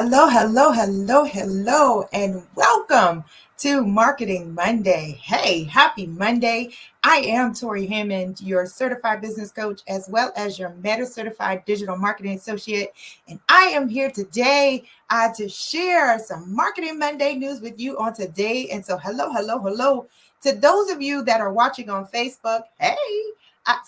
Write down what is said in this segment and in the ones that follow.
Hello, and welcome to Marketing Monday. Hey, happy Monday. I am Torri Hammond, your certified business coach, as well as your Meta Certified Digital Marketing Associate. And I am here today to share some Marketing Monday news with you on today. And so, hello to those of you that are watching on Facebook. Hey.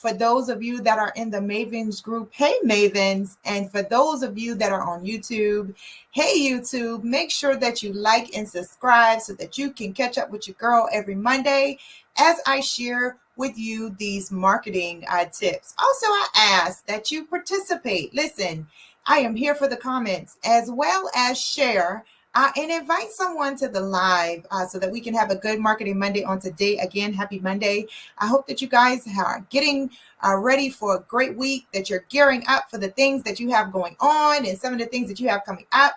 For those of you that are in the Mavens group, hey Mavens, and for those of you that are on YouTube, hey YouTube, make sure that you like and subscribe so that you can catch up with your girl every Monday as I share with you these marketing tips. Also, I ask that you participate. Listen, I am here for the comments as well as share. And invite someone to the live so that we can have a good Marketing Monday on today. Again, happy Monday. I hope that you guys are getting ready for a great week, that you're gearing up for the things that you have going on and some of the things that you have coming up.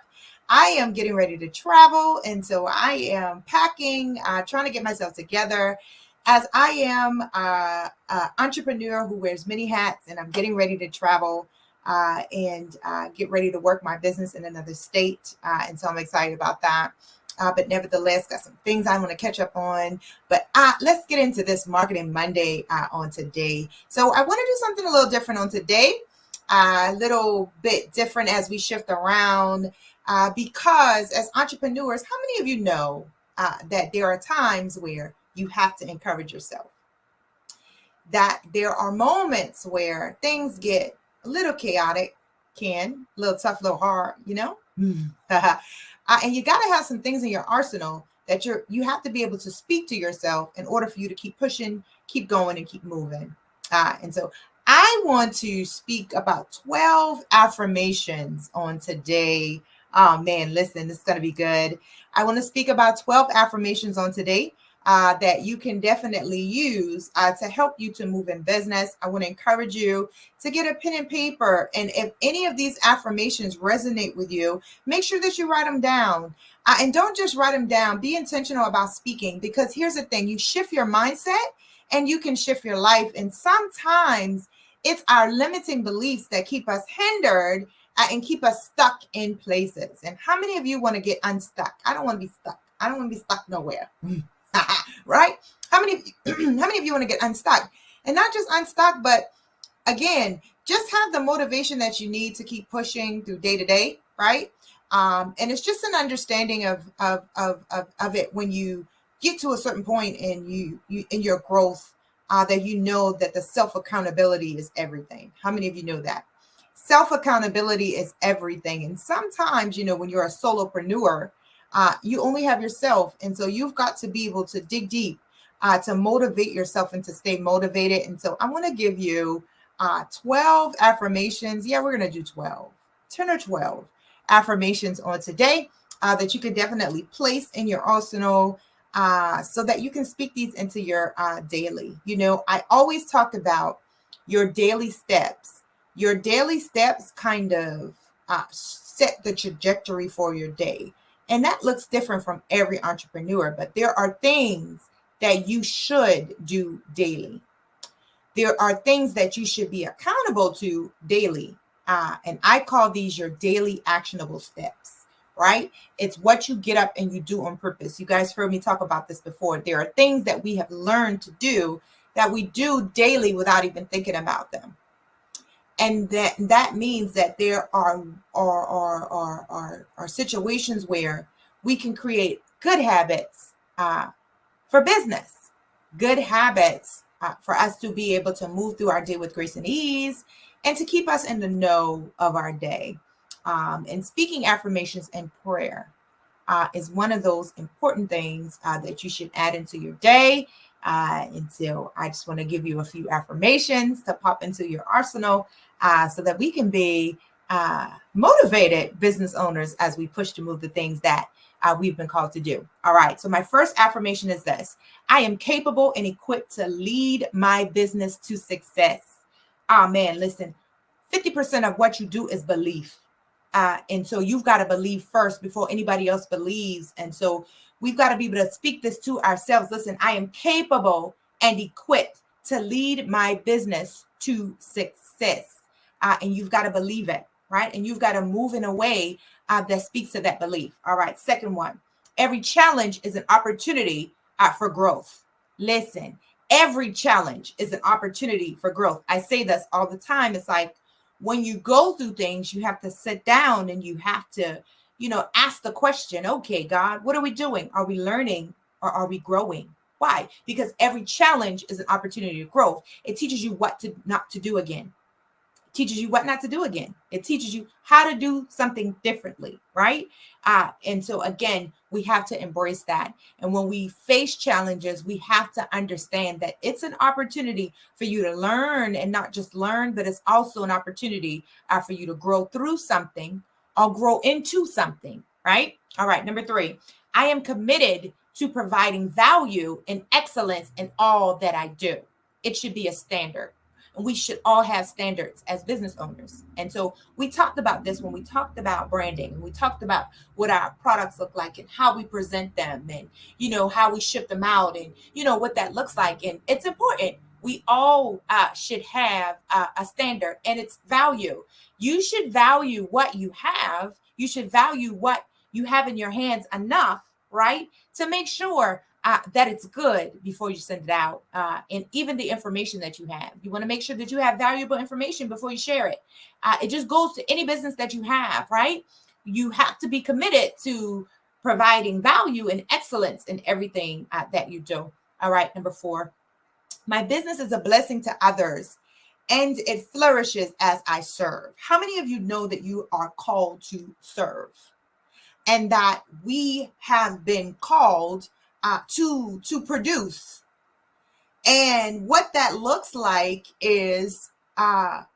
I am getting ready to travel, and so I am packing, trying to get myself together as I am an entrepreneur who wears many hats, and I'm getting ready to travel and get ready to work my business in another state. And so I'm excited about that. But nevertheless, got some things I want to catch up on. But let's get into this Marketing Monday on today. So I want to do something a little different on today, a little bit different as we shift around because as entrepreneurs, how many of you know that there are times where you have to encourage yourself? That there are moments where things get a little chaotic, a little tough, a little hard, you know? And you got to have some things in your arsenal that you have to be able to speak to yourself in order for you to keep pushing, keep going, and keep moving. And so I want to speak about 12 affirmations on today. Oh man, listen, this is going to be good. I want to speak about 12 affirmations on today that you can definitely use to help you to move in business. I want to encourage you to get a pen and paper. And if any of these affirmations resonate with you, make sure that you write them down. And don't just write them down. Be intentional about speaking, because here's the thing. You shift your mindset and you can shift your life. And sometimes it's our limiting beliefs that keep us hindered and keep us stuck in places. And how many of you want to get unstuck? I don't want to be stuck. I don't want to be stuck nowhere. Right? How many of you want to get unstuck? And not just unstuck, but again, just have the motivation that you need to keep pushing through day to day, right? And it's just an understanding of it when you get to a certain point in you in your growth, that you know that the self-accountability is everything. How many of you know that? Self-accountability is everything. And sometimes, when you're a solopreneur, you only have yourself. And so you've got to be able to dig deep to motivate yourself and to stay motivated. And so I want to give you 12 affirmations. Yeah, we're going to do 12, 10 or 12 affirmations on today that you can definitely place in your arsenal so that you can speak these into your daily. I always talk about your daily steps. Your daily steps kind of set the trajectory for your day. And that looks different from every entrepreneur, but there are things that you should do daily. There are things that you should be accountable to daily. And I call these your daily actionable steps, right? It's what you get up and you do on purpose. You guys heard me talk about this before. There are things that we have learned to do that we do daily without even thinking about them. And that means that there are situations where we can create good habits for business, good habits for us to be able to move through our day with grace and ease, and to keep us in the know of our day. And speaking affirmations and prayer is one of those important things that you should add into your day. And so I just want to give you a few affirmations to pop into your arsenal so that we can be motivated business owners as we push to move the things that we've been called to do. All right. So my first affirmation is this: I am capable and equipped to lead my business to success. Oh man, listen, 50% of what you do is belief. And so you've got to believe first before anybody else believes. And so we've got to be able to speak this to ourselves. Listen, I am capable and equipped to lead my business to success. And you've got to believe it. right? And you've got to move in a way that speaks to that belief. All right. Second one, every challenge is an opportunity for growth. Listen, every challenge is an opportunity for growth. I say this all the time. It's like when you go through things, you have to sit down and you have to, ask the question, okay, God, what are we doing? Are we learning or are we growing? Why? Because every challenge is an opportunity to grow. It teaches you what to not to do again. Teaches you what not to do again. It teaches you how to do something differently, right? And so again, we have to embrace that. And when we face challenges, we have to understand that it's an opportunity for you to learn, and not just learn, but it's also an opportunity for you to grow through something or grow into something, right? All right, number 3, I am committed to providing value and excellence in all that I do. It should be a standard. And we should all have standards as business owners. And so we talked about this when we talked about branding, and we talked about what our products look like and how we present them, and, how we ship them out, and, what that looks like. And it's important. We all should have a standard, and it's value. You should value what you have. You should value what you have in your hands enough, right, to make sure that it's good before you send it out. And even the information that you have, you want to make sure that you have valuable information before you share it. It just goes to any business that you have, right? You have to be committed to providing value and excellence in everything that you do. All right, number 4, my business is a blessing to others and it flourishes as I serve. How many of you know that you are called to serve, and that we have been called to produce? And what that looks like is a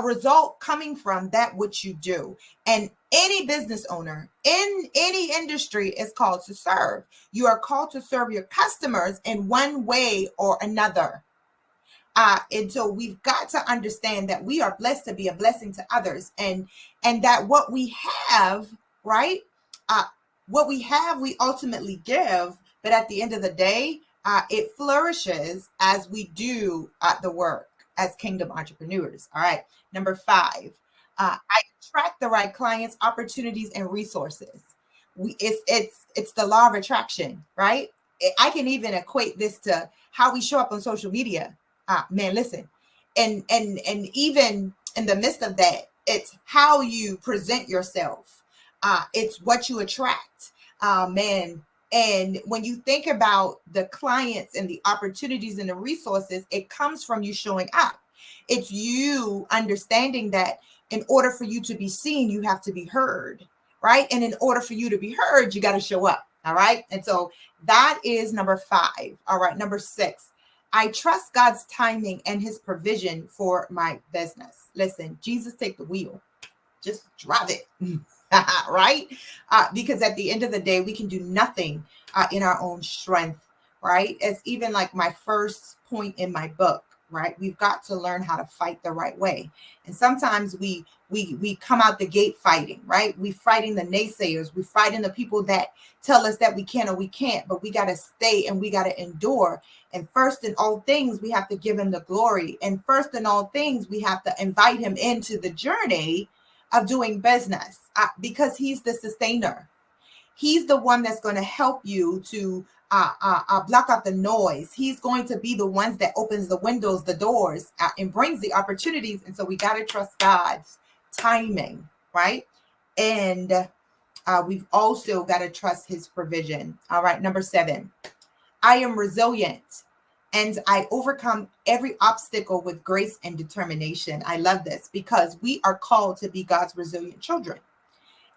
result coming from that which you do. And any business owner in any industry is called to serve. You are called to serve your customers in one way or another. And so we've got to understand that we are blessed to be a blessing to others, and that what we have, right? What we have, we ultimately give, but at the end of the day, it flourishes as we do the work as kingdom entrepreneurs. All right. Number 5, I attract the right clients, opportunities, and resources. It's the law of attraction, right? I can even equate this to how we show up on social media. Man, listen, and even in the midst of that, it's how you present yourself. It's what you attract, man. And when you think about the clients and the opportunities and the resources, it comes from you showing up. It's you understanding that in order for you to be seen, you have to be heard, right? And in order for you to be heard, you got to show up. All right. And so that is number 5. All right. Number 6, I trust God's timing and his provision for my business. Listen, Jesus, take the wheel. Just drive it. Right? Because at the end of the day, we can do nothing in our own strength, right? It's even like my first point in my book, right? We've got to learn how to fight the right way. And sometimes we come out the gate fighting, right? We fighting the naysayers. We fighting the people that tell us that we can or we can't, but we got to stay and we got to endure. And first in all things, we have to give him the glory. And first in all things, we have to invite him into the journey of doing business because he's the sustainer. He's the one that's going to help you to block out the noise. He's going to be the ones that opens the windows, the doors, and brings the opportunities. And so we got to trust God's timing, right? And we've also got to trust his provision. All right, number 7, I am resilient and I overcome every obstacle with grace and determination. I love this because we are called to be God's resilient children.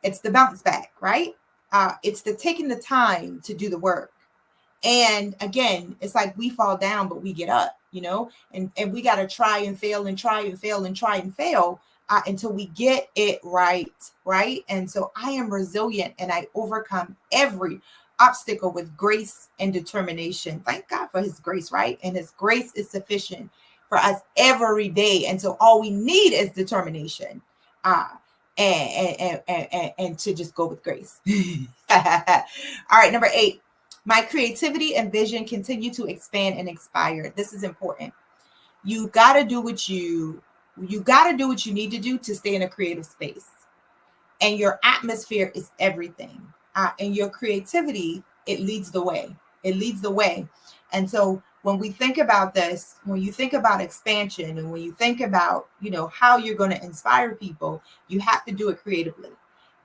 It's the bounce back, right? It's the taking the time to do the work. And again, it's like we fall down, but we get up, and we got to try and fail and try and fail and try and fail until we get it right. Right. And so I am resilient and I overcome every obstacle with grace and determination. Thank God for his grace, right? And his grace is sufficient for us every day. And so all we need is determination. And to just go with grace. All right, number 8, my creativity and vision continue to expand and expire. This is important. You got to do what you You got to do what you need to do to stay in a creative space. And your atmosphere is everything. And your creativity, it leads the way. It leads the way. And so when we think about this, when you think about expansion and when you think about, how you're going to inspire people, you have to do it creatively.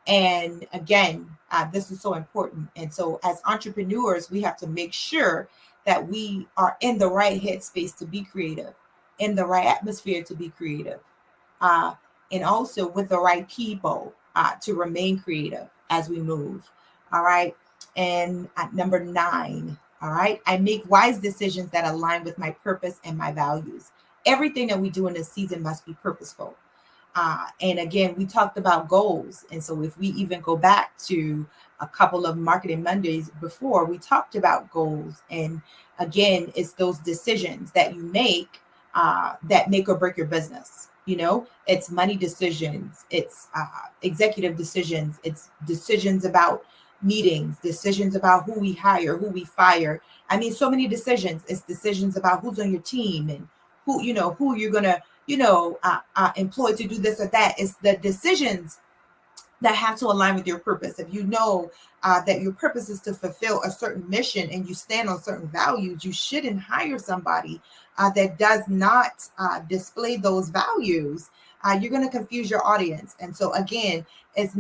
And again, this is so important. And so as entrepreneurs, we have to make sure that we are in the right headspace to be creative, in the right atmosphere to be creative, uh, and also with the right people to remain creative as we move. All right. And at number 9, all right, I make wise decisions that align with my purpose and my values. Everything that we do in this season must be purposeful. And again, we talked about goals. And so if we even go back to a couple of Marketing Mondays before, we talked about goals. And again, it's those decisions that you make that make or break your business. It's money decisions, it's executive decisions, it's decisions about meetings, decisions about who we hire, who we fire. I mean, so many decisions. It's decisions about who's on your team and who you're going to employed to do this or that. It's the decisions that have to align with your purpose. If you know that your purpose is to fulfill a certain mission and you stand on certain values, you shouldn't hire somebody that does not display those values. You're going to confuse your audience. And so again, it's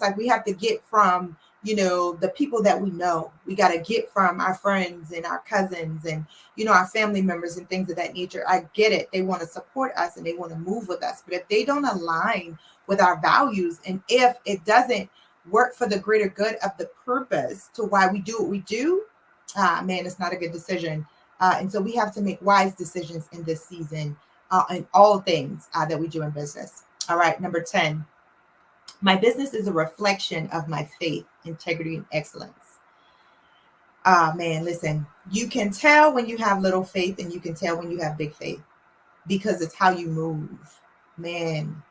like we have to get from the people that we know. We got to get from our friends and our cousins and our family members and things of that nature. I get it. They want to support us and they want to move with us. But if they don't align with our values, and if it doesn't work for the greater good of the purpose to why we do what we do, man, it's not a good decision. And so we have to make wise decisions in this season in all things that we do in business. All right, number 10. My business is a reflection of my faith, integrity, and excellence. Man, listen, you can tell when you have little faith and you can tell when you have big faith because it's how you move, man.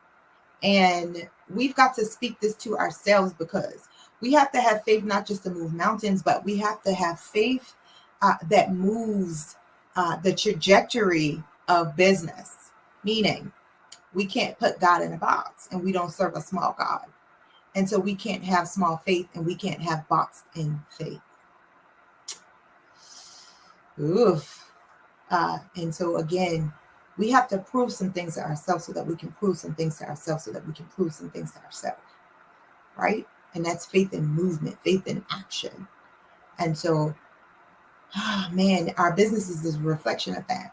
And we've got to speak this to ourselves because we have to have faith not just to move mountains, but we have to have faith that moves the trajectory of business, meaning we can't put God in a box and we don't serve a small God. And so we can't have small faith and we can't have boxed in faith. Oof. And so again, we have to prove some things to ourselves so that we can prove some things to ourselves so that we can prove some things to ourselves. Right? And that's faith in movement, faith in action. And so, man, our business is a reflection of that.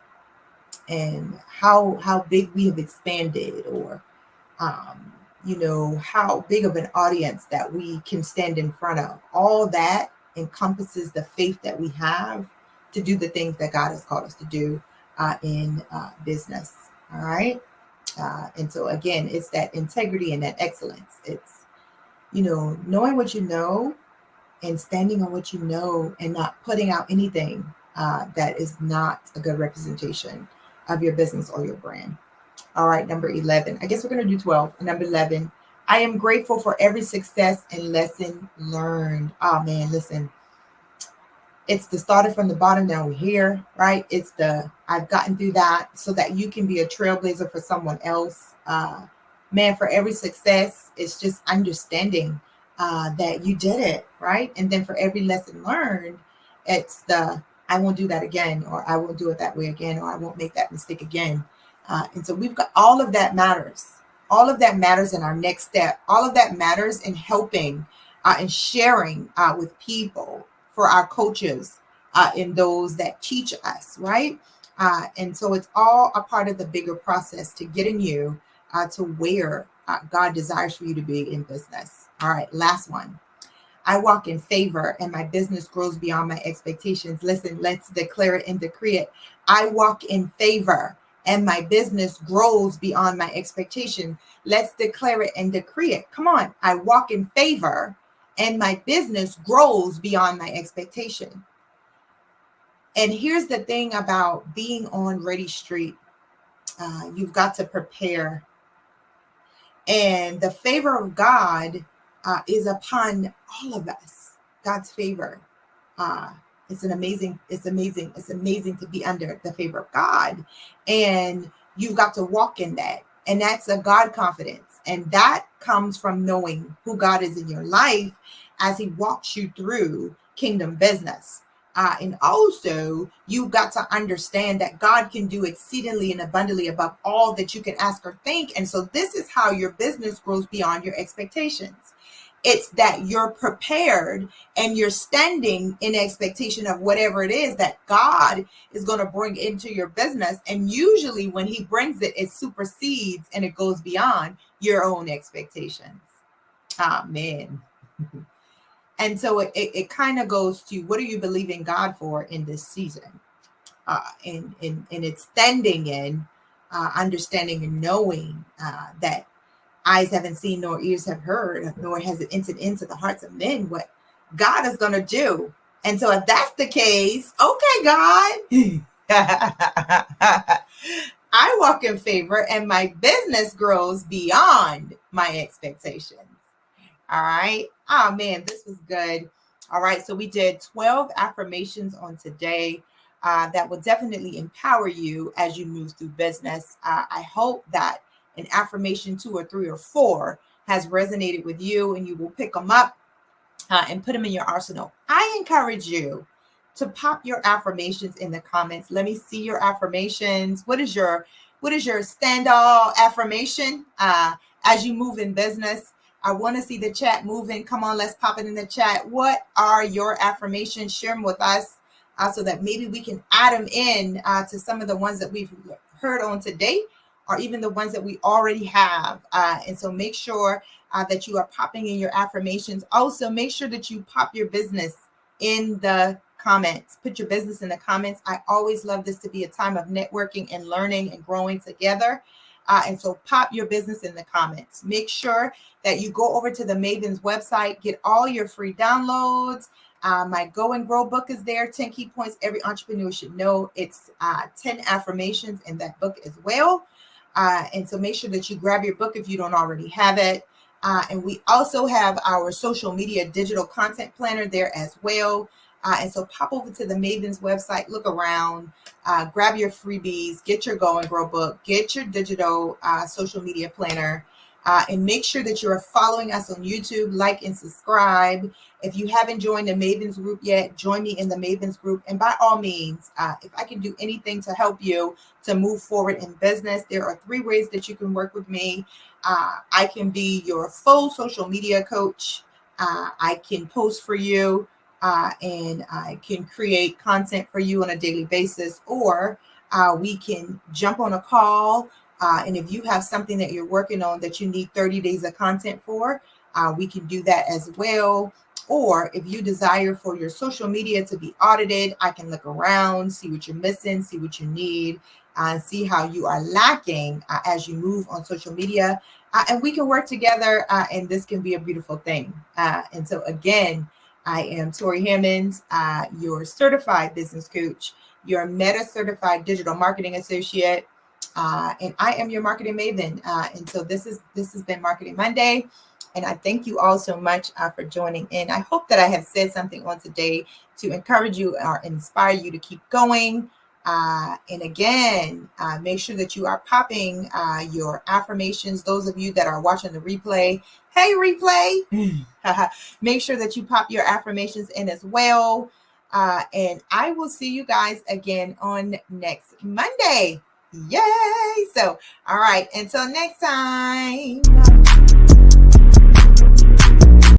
And how big we have expanded, or how big of an audience that we can stand in front of. All that encompasses the faith that we have to do the things that God has called us to do in business. All right. And so again, it's that integrity and that excellence. It's, knowing what you know and standing on what you know and not putting out anything that is not a good representation of your business or your brand. All right, number 11. I guess we're going to do 12. Number 11. I am grateful for every success and lesson learned. Oh, man, listen. It's the started from the bottom, now we're here, right? It's I've gotten through that so that you can be a trailblazer for someone else. Man, for every success, it's just understanding that you did it, right? And then for every lesson learned, it's I won't do that again, or I won't do it that way again, or I won't make that mistake again. And so we've got all of that matters. All of that matters in our next step. All of that matters in helping and sharing with people, for our coaches and those that teach us, right? And so it's all a part of the bigger process to getting you to where God desires for you to be in business. All right, last one. I walk in favor and my business grows beyond my expectations. Listen, let's declare it and decree it. I walk in favor and my business grows beyond my expectation. Let's declare it and decree it. Come on. I walk in favor and my business grows beyond my expectation. And here's the thing about being on Ready Street. You've got to prepare. And the favor of God is upon all of us. God's favor. It's amazing to be under the favor of God. And you've got to walk in that. And that's a God confidence. And that comes from knowing who God is in your life as he walks you through kingdom business. And also, you've got to understand that God can do exceedingly and abundantly above all that you can ask or think. And so this is how your business grows beyond your expectations. It's that you're prepared and you're standing in expectation of whatever it is that God is going to bring into your business. And usually when he brings it, it supersedes and it goes beyond your own expectations. Amen. And so it kind of goes to, what are you believing God for in this season? And it's standing in understanding and knowing that eyes haven't seen nor ears have heard, nor has it entered into the hearts of men what God is going to do. And so if that's the case, okay, God, I walk in favor and my business grows beyond my expectations. All right. Oh, man, this was good. All right. So we did 12 affirmations on today that will definitely empower you as you move through business. I hope that an affirmation 2 or 3 or 4 has resonated with you and you will pick them up and put them in your arsenal. I encourage you to pop your affirmations in the comments. Let me see your affirmations. What is your stand all affirmation as you move in business? I want to see the chat moving. Come on, let's pop it in the chat. What are your affirmations? Share them with us so that maybe we can add them in to some of the ones that we've heard on today, or even the ones that we already have. And so make sure that you are popping in your affirmations. Also, make sure that you pop your business in the comments. Put your business in the comments. I always love this to be a time of networking and learning and growing together. And so pop your business in the comments. Make sure that you go over to the Maven's website, get all your free downloads. My Go and Grow book is there, 10 key points every entrepreneur should know. It's 10 affirmations in that book as well. And so make sure that you grab your book if you don't already have it. And we also have our social media digital content planner there as well. And so pop over to the Maven's website, look around, grab your freebies, get your Go and Grow book, get your digital social media planner, and make sure that you're following us on YouTube, like and subscribe. If you haven't joined the Maven's group yet, join me in the Maven's group. And by all means, if I can do anything to help you to move forward in business, there are 3 ways that you can work with me. I can be your full social media coach. I can post for you. And I can create content for you on a daily basis, or we can jump on a call. And if you have something that you're working on that you need 30 days of content for, we can do that as well. Or if you desire for your social media to be audited, I can look around, see what you're missing, see what you need, see how you are lacking as you move on social media. And we can work together, and this can be a beautiful thing. And so again, I am Torri Hammond, your certified business coach, your Meta certified digital marketing associate, and I am your marketing maven. And so this has been Marketing Monday, and I thank you all so much for joining in. I hope that I have said something on today to encourage you or inspire you to keep going. And again, make sure that you are popping your affirmations. Those of you that are watching the replay, hey, replay. Make sure that you pop your affirmations in as well. And I will see you guys again on next Monday. Yay! So, all right, until next time.